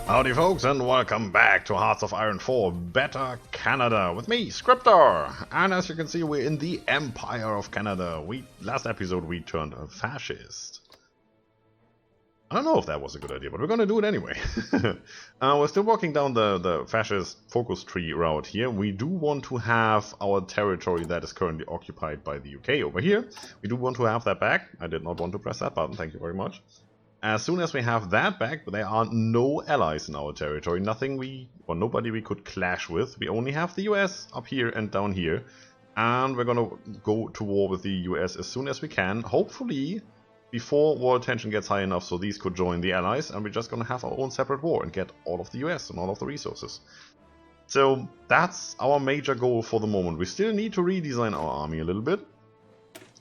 Howdy folks, and welcome back to Hearts of Iron 4 Better Canada with me, Scryptar. And as you can see, we're in the Empire of Canada. Last episode we turned a fascist. I don't know if that was a good idea, but we're gonna do it anyway. We're still walking down the fascist focus tree route here. We do want to have our territory that is currently occupied by the UK over here. We do want to have that back. I did not want to press that button, thank you very much. As soon as we have that back, there are no allies in our territory. Nobody we could clash with. We only have the US up here and down here. And we're gonna go to war with the US as soon as we can. Hopefully before world tension gets high enough so these could join the allies. And we're just gonna have our own separate war and get all of the US and all of the resources. So that's our major goal for the moment. We still need to redesign our army a little bit.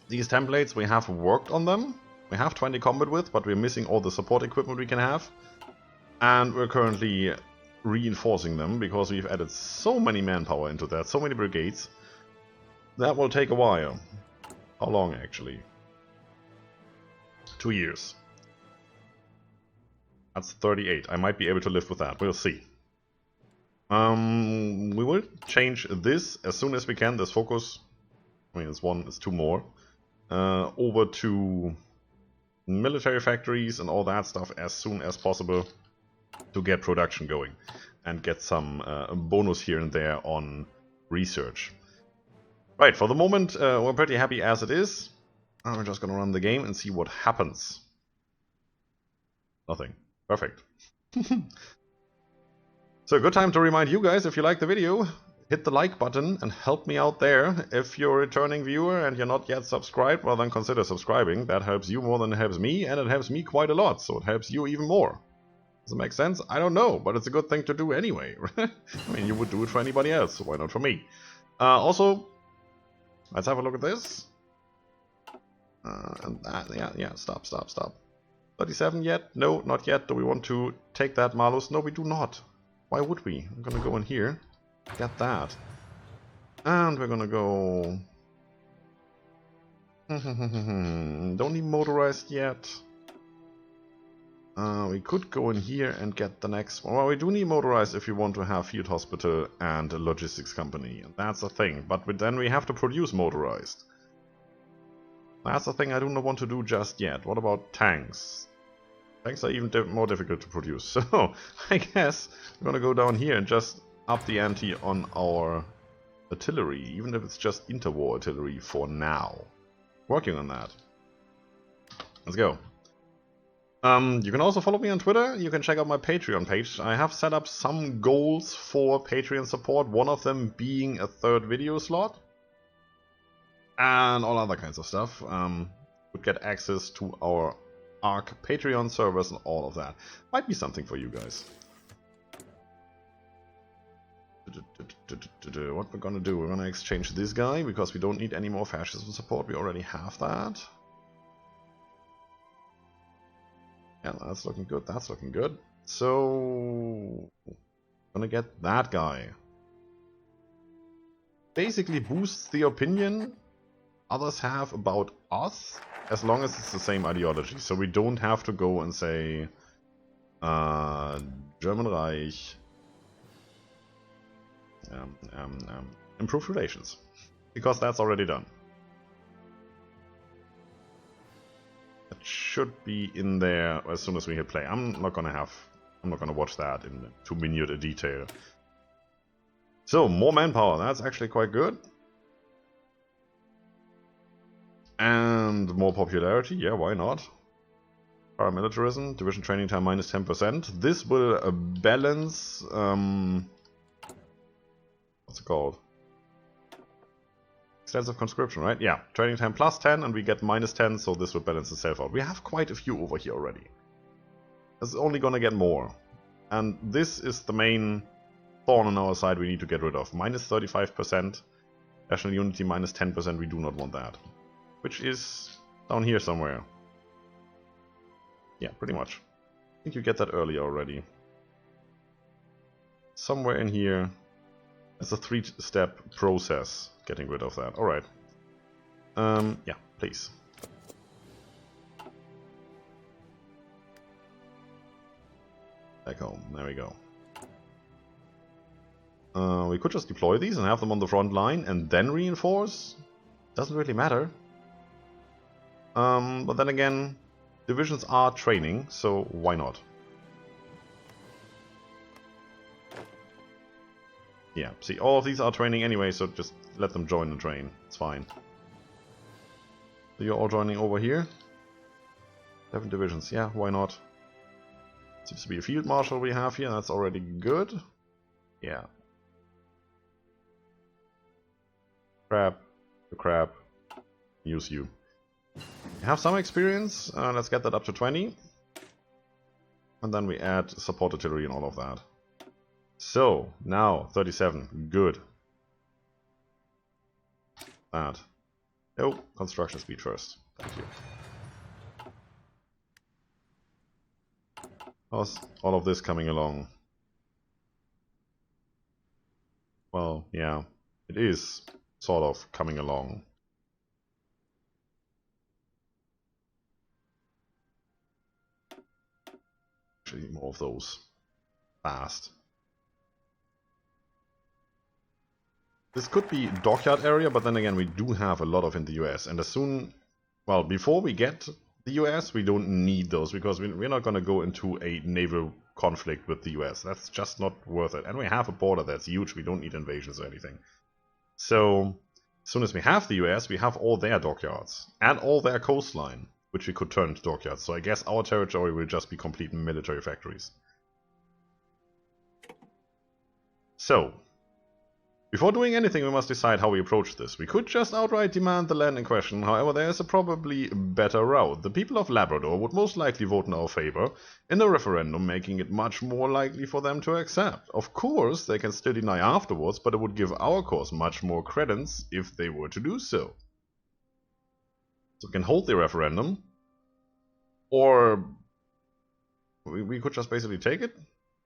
These templates, we have worked on them. We have 20 combat width, but we're missing all the support equipment we can have. And we're currently reinforcing them because we've added so many manpower into that, so many brigades. That will take a while. How long actually? 2 years. That's 38. I might be able to live with that. We'll see. We will change this as soon as we can. This focus, I mean it's two more. Over to military factories and all that stuff as soon as possible to get production going and get some bonus here and there on research. Right, for the moment we're pretty happy as it is. I'm just gonna run the game and see what happens. Nothing. Perfect. So good time to remind you guys, if you like the video, hit the like button and help me out there. If you're a returning viewer and you're not yet subscribed, well then consider subscribing. That helps you more than it helps me, and it helps me quite a lot, so it helps you even more. Does it make sense? I don't know, but it's a good thing to do anyway. I mean, you would do it for anybody else, so why not for me? Also, let's have a look at this. And that, yeah, stop. 37 yet? No, not yet. Do we want to take that Malus? No, we do not. Why would we? I'm gonna go in here. Get that. And we're gonna go... Don't need motorized yet. We could go in here and get the next one. Well, we do need motorized if you want to have field hospital and a logistics company. And that's the thing. But then we have to produce motorized. That's the thing I do not want to do just yet. What about tanks? Tanks are even more difficult to produce. So, I guess we're gonna go down here and just up the ante on our artillery, even if it's just interwar artillery for now. Working on that. Let's go. You can also follow me on Twitter. You can check out my Patreon page. I have set up some goals for Patreon support, one of them being a 3rd video slot. And all other kinds of stuff. Would get access to our ARC Patreon servers and all of that. Might be something for you guys. What we're gonna do, we're gonna exchange this guy because we don't need any more fascism support, we already have that. Yeah, that's looking good, that's looking good. So, gonna get that guy. Basically boosts the opinion others have about us, as long as it's the same ideology. So we don't have to go and say, German Reich, improved relations, because that's already done. That should be in there as soon as we hit play. I'm not gonna watch that in too minute a detail. So more manpower, that's actually quite good. And more popularity, yeah, why not? Paramilitarism, division training time minus 10%. This will balance what's it called? Extensive conscription, right? Yeah, training time plus 10 and we get minus 10, so this will balance itself out. We have quite a few over here already. It's only gonna get more. And this is the main thorn on our side we need to get rid of. Minus 35%. National unity minus 10%, we do not want that. Which is down here somewhere. Yeah, pretty much. I think you get that earlier already. Somewhere in here. It's a 3-step process getting rid of that. Alright. Yeah, please. Back home. There we go. We could just deploy these and have them on the front line and then reinforce. Doesn't really matter. But then again, divisions are training, so why not? Yeah, see, all of these are training anyway, so just let them join the train. It's fine. So you're all joining over here. 7 divisions, yeah, why not? Seems to be a field marshal we have here, that's already good. Yeah. Crap. The crap. Use you. You have some experience, let's get that up to 20. And then we add support artillery and all of that. So, now 37, good. That. Oh, construction speed first. Thank you. How's all of this coming along? Well, yeah, it is sort of coming along. Actually, more of those. Fast. This could be dockyard area, but then again, we do have a lot of in the US. And as soon, well, before we get the US, we don't need those because we're not going to go into a naval conflict with the US. That's just not worth it. And we have a border that's huge. We don't need invasions or anything. So, as soon as we have the US, we have all their dockyards and all their coastline, which we could turn into dockyards. So I guess our territory will just be complete military factories. So, before doing anything, we must decide how we approach this. We could just outright demand the land in question, however there is a probably better route. The people of Labrador would most likely vote in our favor in a referendum, making it much more likely for them to accept. Of course, they can still deny afterwards, but it would give our cause much more credence if they were to do so. So we can hold the referendum, or we could just basically take it.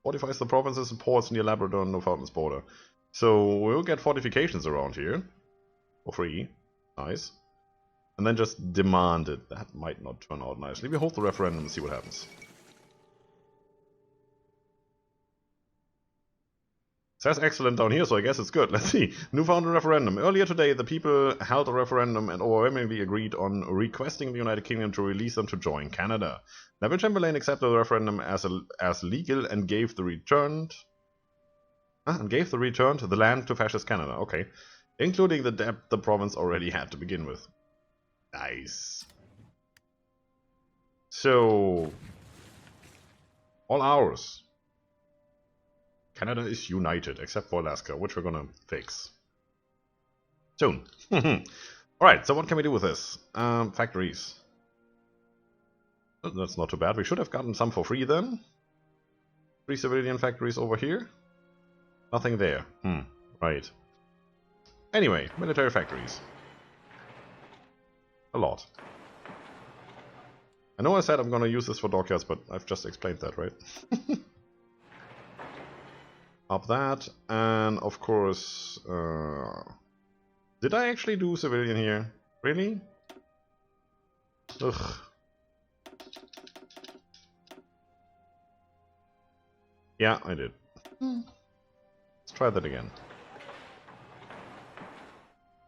Fortifies the provinces and ports near Labrador and Newfoundland's border. So we'll get fortifications around here for free. Nice. And then just demand it. That might not turn out nicely. We hold the referendum and see what happens. It says excellent down here, so I guess it's good. Let's see. Newfoundland referendum. Earlier today, the people held a referendum and overwhelmingly agreed on requesting the United Kingdom to release them to join Canada. Neville Chamberlain accepted the referendum as legal and gave the return to the land to fascist Canada. Okay. Including the debt the province already had to begin with. Nice. So, all ours. Canada is united, except for Alaska, which we're gonna fix soon. Alright, so what can we do with this? Factories. That's not too bad. We should have gotten some for free then. 3 civilian factories over here. Nothing there. Right. Anyway, military factories. A lot. I know I said I'm gonna use this for dockyards, but I've just explained that, right? Up that, and of course... did I actually do civilian here? Really? Ugh. Yeah, I did. Let's try that again.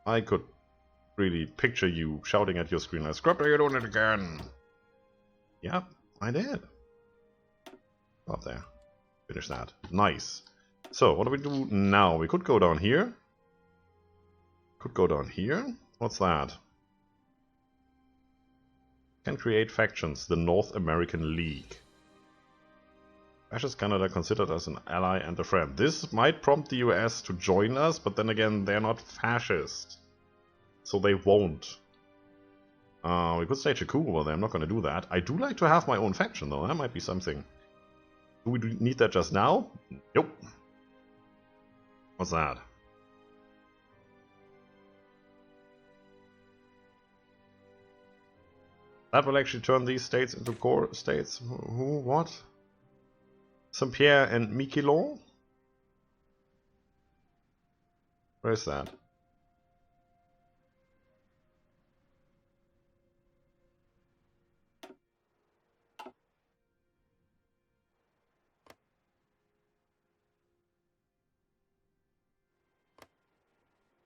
I could really picture you shouting at your screen like, Scryptar, you're doing it again! Yep, I did. Up there. Finish that. Nice. So, what do we do now? We could go down here. Could go down here. What's that? Can create factions. The North American League. Fascist Canada considered us an ally and a friend. This might prompt the US to join us, but then again, they're not fascist. So they won't. We could stage a coup over there. I'm not going to do that. I do like to have my own faction, though. That might be something. Do we need that just now? Nope. What's that? That will actually turn these states into core states. Who? What? Saint-Pierre and Miquelon? Where is that?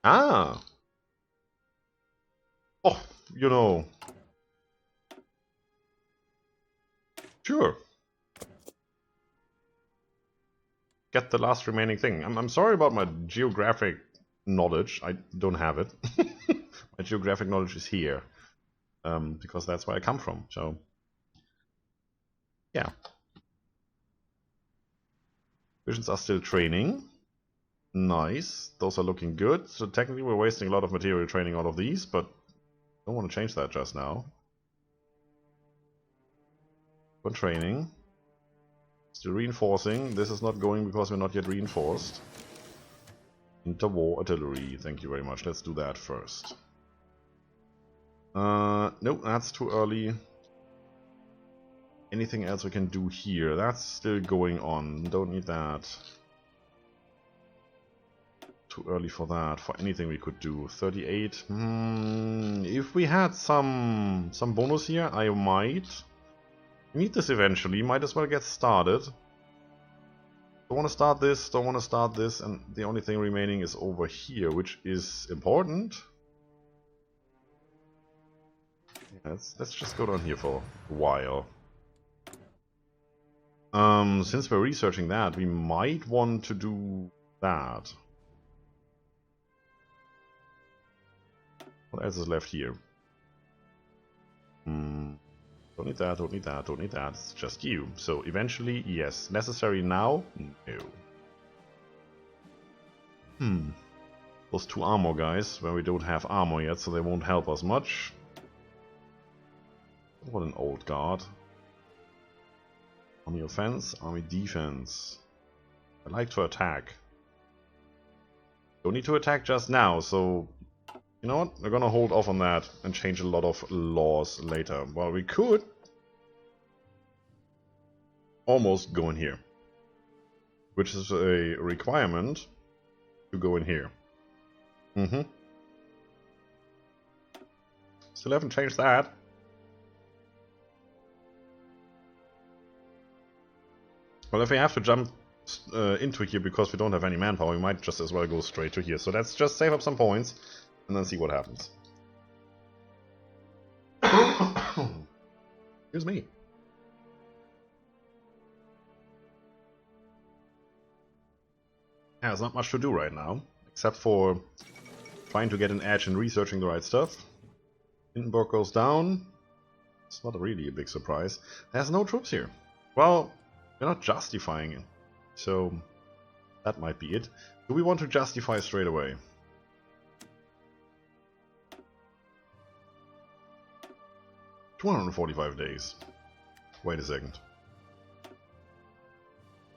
Ah! Oh, you know. Sure. Get the last remaining thing. I'm sorry about my geographic knowledge. I don't have it. My geographic knowledge is here. Because that's where I come from. So, yeah. Visions are still training. Nice. Those are looking good. So technically we're wasting a lot of material training all of these, but I don't want to change that just now. For training. Still reinforcing. This is not going because we're not yet reinforced. Interwar artillery. Thank you very much. Let's do that first. Nope, that's too early. Anything else we can do here? That's still going on. Don't need that. Too early for that. For anything we could do. 38. If we had some bonus here, I might. We need this eventually. Might as well get started. Don't want to start this. Don't want to start this. And the only thing remaining is over here, which is important. Yeah, let's just go down here for a while. Since we're researching that, we might want to do that. What else is left here? Don't need that, don't need that, don't need that. It's just you. So eventually, yes. Necessary now? No. Those 2 armor guys, where we don't have armor yet, so they won't help us much. What an old guard. Army offense, army defense. I like to attack. Don't need to attack just now, so you know what? We're gonna hold off on that and change a lot of laws later. Well, we could almost go in here, which is a requirement to go in here. Still haven't changed that. Well, if we have to jump into here because we don't have any manpower, we might just as well go straight to here. So let's just save up some points and then see what happens. Excuse me. Yeah, there's not much to do right now, except for trying to get an edge and researching the right stuff. Hindenburg goes down. It's not really a big surprise. There's no troops here. Well, we're not justifying it, so that might be it. Do we want to justify straight away? $245 days. Wait a second.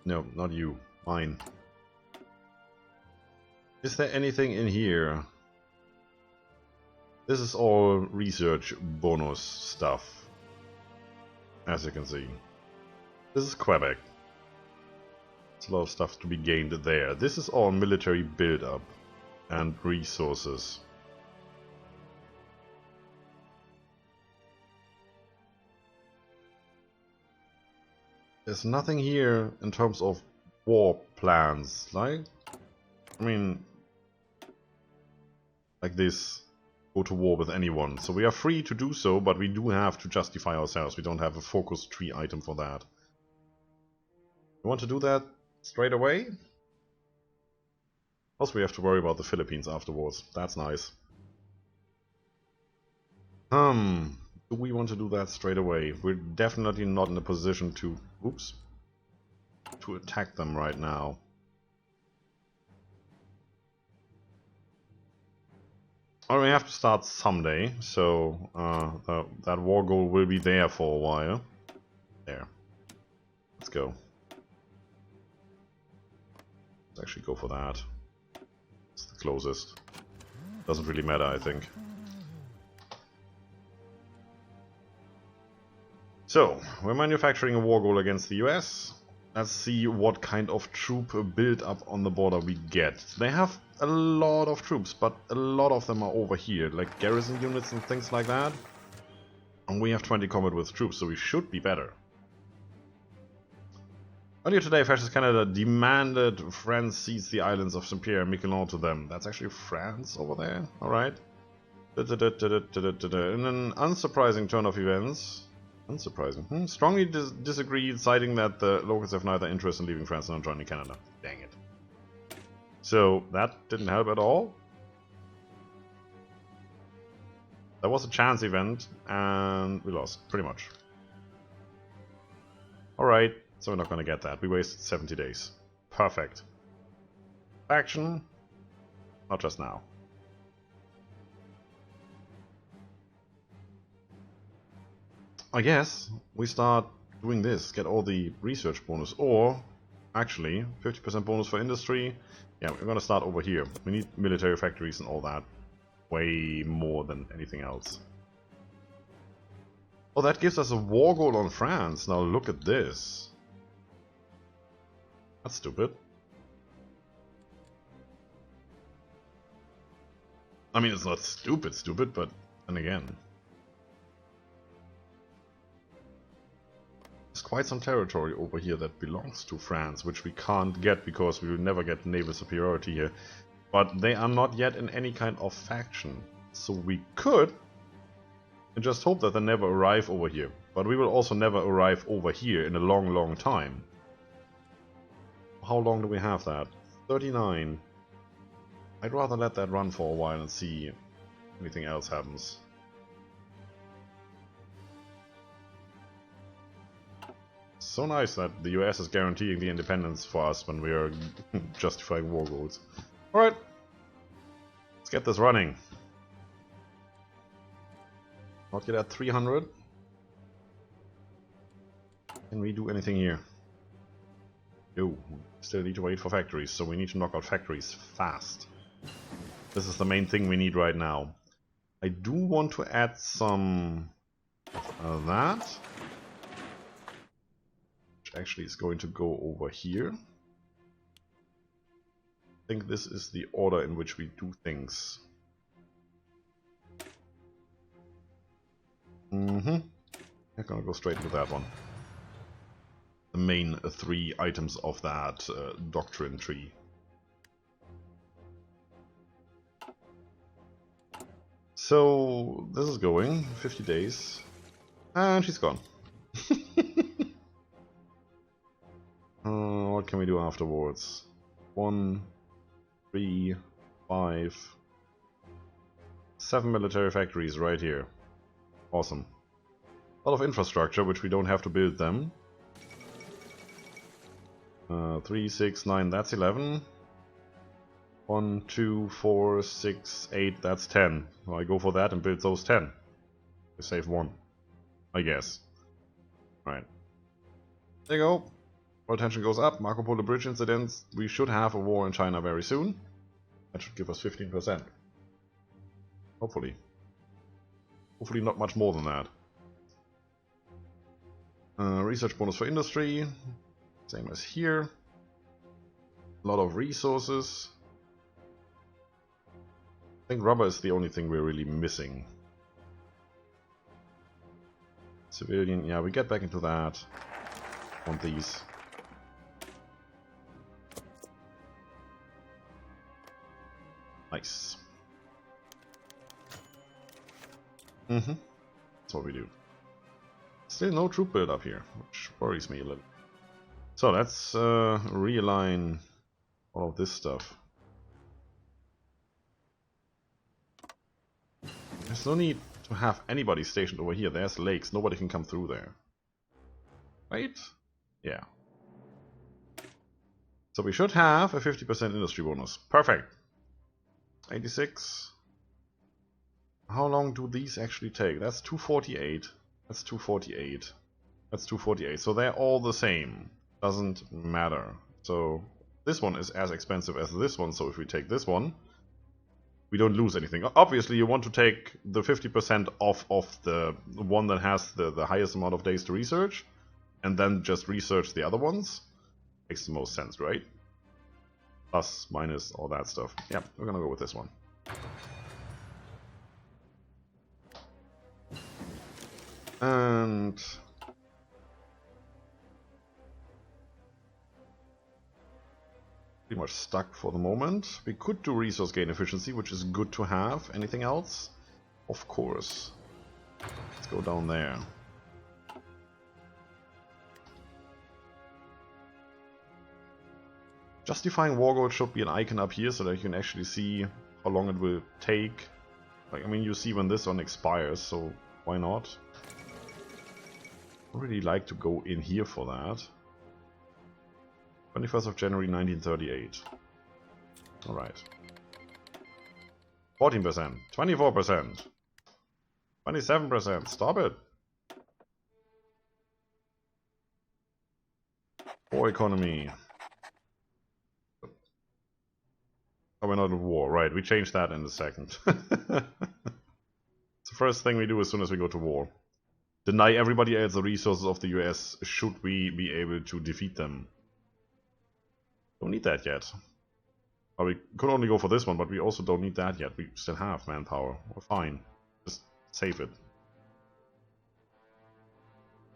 No, not you. Mine. Is there anything in here? This is all research bonus stuff, as you can see. This is Quebec. There's a lot of stuff to be gained there. This is all military build-up and resources. There's nothing here in terms of war plans, like, I mean, like this, go to war with anyone. So we are free to do so, but we do have to justify ourselves. We don't have a focus tree item for that. We want to do that straight away? Also, we have to worry about the Philippines afterwards. That's nice. Do we want to do that straight away? We're definitely not in a position to... Oops. To attack them right now. Or we have to start someday, so that war goal will be there for a while. There. Let's go. Let's actually go for that. It's the closest. Doesn't really matter, I think. So, we're manufacturing a war goal against the US. Let's see what kind of troop build-up on the border we get. They have a lot of troops, but a lot of them are over here, like garrison units and things like that. And we have 20 combat with troops, so we should be better. Earlier today, Fascist Canada demanded France seize the islands of Saint-Pierre and Miquelon to them. That's actually France over there? Alright. In an unsurprising turn of events... Unsurprising. Strongly disagreed, citing that the locals have neither interest in leaving France nor joining Canada. Dang it. So, that didn't help at all. That was a chance event, and we lost, pretty much. Alright. So we're not going to get that. We wasted 70 days. Perfect. Faction. Not just now. I guess we start doing this. Get all the research bonus. Or, actually, 50% bonus for industry. Yeah, we're going to start over here. We need military factories and all that. Way more than anything else. Oh, that gives us a war goal on France. Now look at this. That's stupid. I mean, it's not stupid, but then again. There's quite some territory over here that belongs to France, which we can't get because we will never get naval superiority here. But they are not yet in any kind of faction. So we could and just hope that they never arrive over here. But we will also never arrive over here in a long, long time. How long do we have that? 39. I'd rather let that run for a while and see if anything else happens. So nice that the US is guaranteeing the independence for us when we are justifying war goals. Alright. Let's get this running. Not yet at 300. Can we do anything here? No. Still need to wait for factories, so we need to knock out factories fast. This is the main thing we need right now. I do want to add some of that. Which actually is going to go over here. I think this is the order in which we do things. I'm gonna go straight with that one. The main 3 items of that doctrine tree. So this is going 50 days, and she's gone. What can we do afterwards? 1, 3, 5, 7 military factories right here. Awesome. A lot of infrastructure, which we don't have to build them. 3, 6, 9, that's 11. 1, 2, 4, 6, 8, that's 10. Well, I go for that and build those 10. We save 1, I guess. Right. There you go. Our attention goes up. Marco Polo Bridge incidents. We should have a war in China very soon. That should give us 15%. Hopefully. Hopefully not much more than that. Research bonus for industry. Same as here. A lot of resources. I think rubber is the only thing we're really missing. Civilian, yeah, we get back into that. Want these. Nice. That's what we do. Still no troop build up here, which worries me a little. So let's realign all of this stuff. There's no need to have anybody stationed over here. There's lakes. Nobody can come through there. Right? Yeah. So we should have a 50% industry bonus. Perfect. 86. How long do these actually take? That's 248. That's 248. That's 248. So they're all the same. Doesn't matter. So this one is as expensive as this one. So if we take this one, we don't lose anything. Obviously, you want to take the 50% off of the one that has the highest amount of days to research, and then just research the other ones. Makes the most sense, right? Plus, minus, all that stuff. Yeah, we're gonna go with this one. And pretty much stuck for the moment. We could do resource gain efficiency, which is good to have. Anything else? Of course. Let's go down there. Justifying war gold should be an icon up here so that you can actually see how long it will take. Like, I mean, you see when this one expires, so why not? I really like to go in here for that. 21st of January 1938. Alright. 14%, 24%, 27%, stop it! War economy. Oh, we're not at war, right, we changed that in a second. It's the first thing we do as soon as we go to war. Deny everybody else the resources of the US should we be able to defeat them. Don't need that yet. Well, we could only go for this one, but we also don't need that yet. We still have manpower. We're fine. Just save it.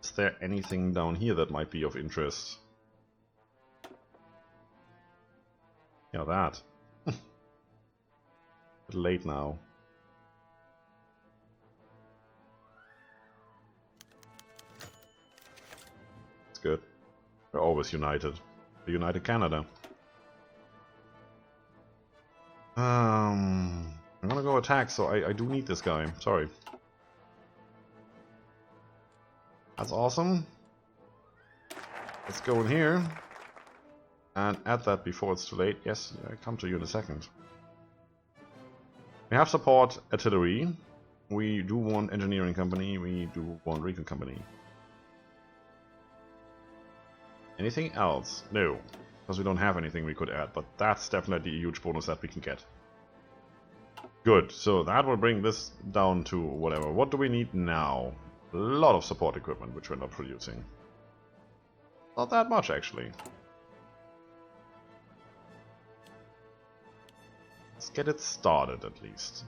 Is there anything down here that might be of interest? Yeah, that. A bit late now. It's good. We're always united. The United Canada. I'm gonna go attack, so I do need this guy. Sorry. That's awesome. Let's go in here and add that before it's too late. Yes, I come to you in a second. We have support artillery. We do want engineering company. We do want recon company. Anything else? No. Because we don't have anything we could add, but that's definitely a huge bonus that we can get. Good, so that will bring this down to whatever. What do we need now? A lot of support equipment, which we're not producing. Not that much, actually. Let's get it started, at least.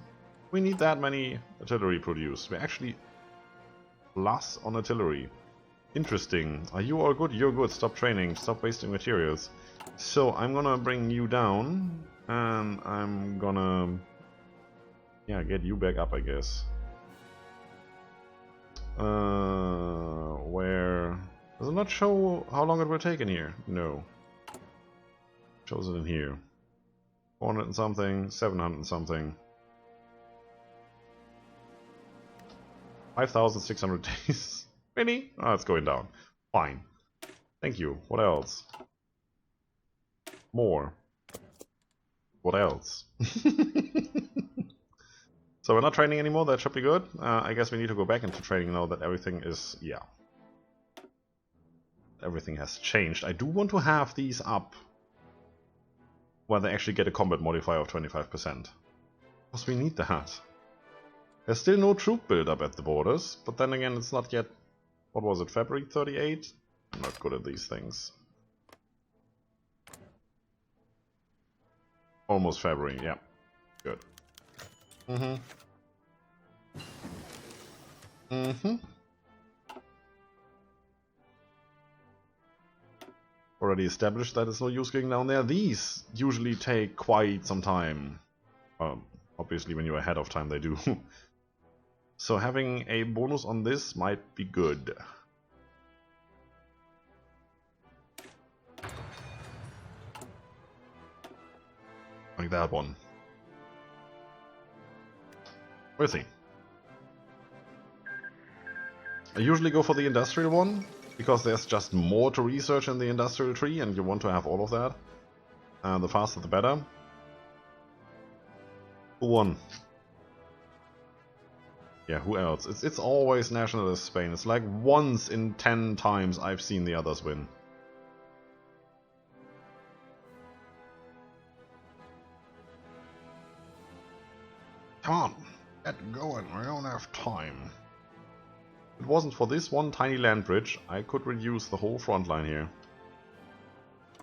We need that many artillery produced. We're actually plus on artillery. Interesting. Are you all good? You're good. Stop training. Stop wasting materials. So I'm gonna bring you down, and I'm gonna, yeah, get you back up, I guess. Where does it not show how long it will take in here? No. Shows it in here. 400 and something, 700 and something. 5,600 days. Really? Oh, it's going down. Fine. Thank you. What else? More. What else? So we're not training anymore, that should be good. I guess we need to go back into training now that everything is, yeah. Everything has changed. I do want to have these up where they actually get a combat modifier of 25%. Because we need that. There's still no troop build-up at the borders, but then again it's not yet, what was it, February 38? I'm not good at these things. Almost February, yeah. Good. Already established that it's no use going down there. These usually take quite some time. Obviously when you're ahead of time they do. So having a bonus on this might be good. Like that one. We'll see. I usually go for the industrial one, because there's just more to research in the industrial tree, and you want to have all of that. The faster the better. Who won? Yeah, who else? It's always nationalist Spain. It's like once in 10 times I've seen the others win. Come on, get going, we don't have time. If it wasn't for this one tiny land bridge, I could reduce the whole front line here.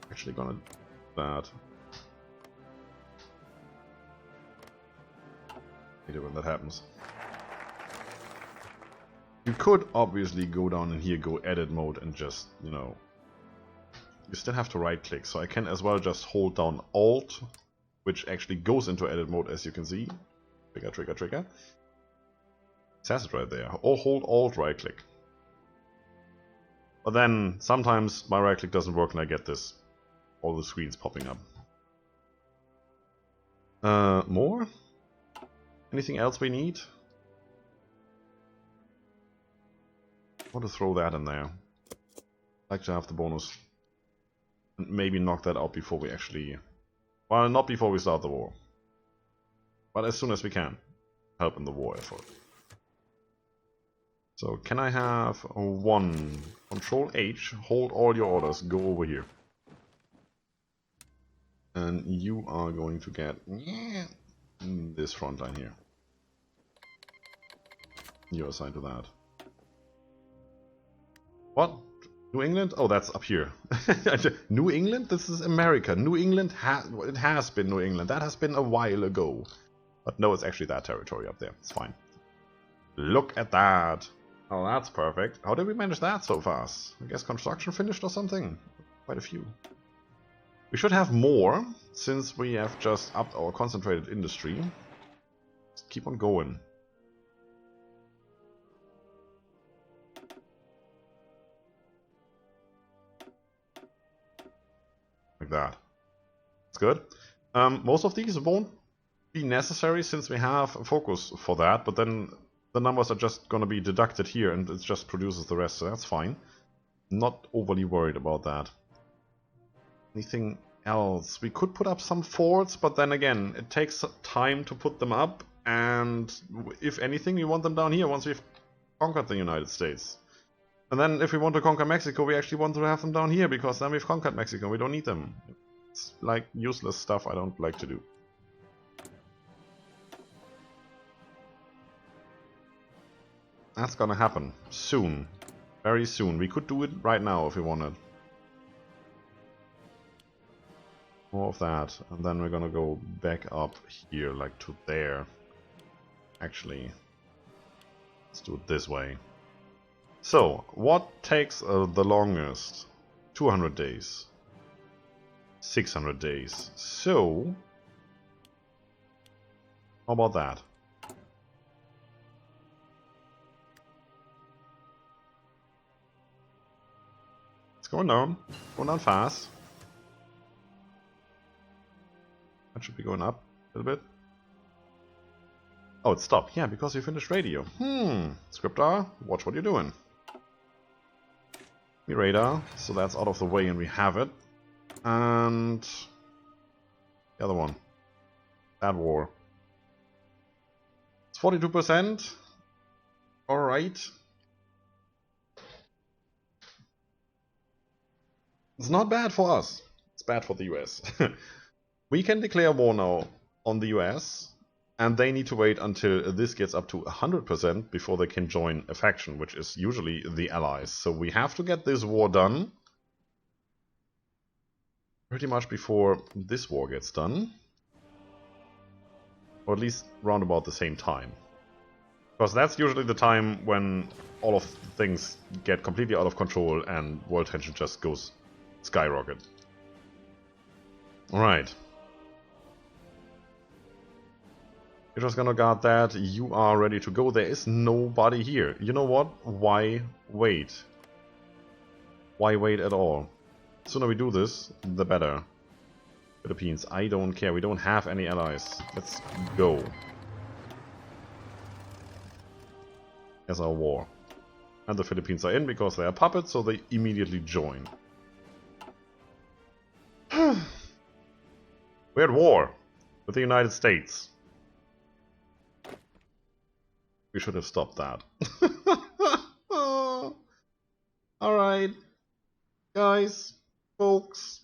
Actually gonna do that. Later when that happens. You could obviously go down in here, go edit mode and just, you know, you still have to right click, so I can as well just hold down Alt, which actually goes into edit mode, as you can see. Trigger, trigger, trigger. It says it right there. Or hold Alt, right click. But then sometimes my right click doesn't work and I get this, all the screens popping up. More? Anything else we need? I want to throw that in there. I'd like to have the bonus. And maybe knock that out before we actually... Well, not before we start the war. But as soon as we can. Help in the war effort. So, can I have one? Control H, hold all your orders, go over here. And you are going to get this front line here. You're assigned to that. What? New England? Oh, that's up here. New England? This is America. New England, it has been New England. That has been a while ago. But no, it's actually that territory up there. It's fine. Look at that. Oh, that's perfect. How did we manage that so fast? I guess construction finished or something? Quite a few. We should have more, since we have just upped our concentrated industry. Just keep on going. Like that. That's good. Most of these won't be necessary since we have a focus for that, but then the numbers are just going to be deducted here and it just produces the rest, so that's fine. Not overly worried about that. Anything else? We could put up some forts, but then again, it takes time to put them up, and if anything, we want them down here once we've conquered the United States. And then if we want to conquer Mexico, we actually want to have them down here, because then we've conquered Mexico, we don't need them. It's like useless stuff I don't like to do. That's gonna happen. Soon. Very soon. We could do it right now if we wanted. More of that. And then we're gonna go back up here, like to there. Actually, let's do it this way. So, what takes the longest? 200 days. 600 days. So, how about that? It's going down fast. That should be going up a little bit. Oh, it stopped. Yeah, because you finished radio. Scryptar, watch what you're doing. The radar, so that's out of the way and we have it. And the other one. That war. It's 42%. Alright. It's not bad for us. It's bad for the US. We can declare war now on the US, and they need to wait until this gets up to 100% before they can join a faction, which is usually the Allies. So we have to get this war done pretty much before this war gets done. Or at least round about the same time. Because that's usually the time when all of things get completely out of control and world tension just goes skyrocket. Alright. You're just gonna guard that. You are ready to go. There is nobody here. You know what? Why wait? Why wait at all? The sooner we do this, the better. Philippines, I don't care. We don't have any allies. Let's go. As our war. And the Philippines are in because they are puppets, so they immediately join. We're at war with the United States. We should have stopped that. Alright. Guys, folks,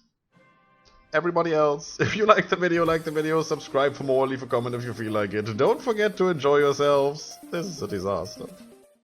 everybody else, if you like the video, subscribe for more, leave a comment if you feel like it. Don't forget to enjoy yourselves. This is a disaster.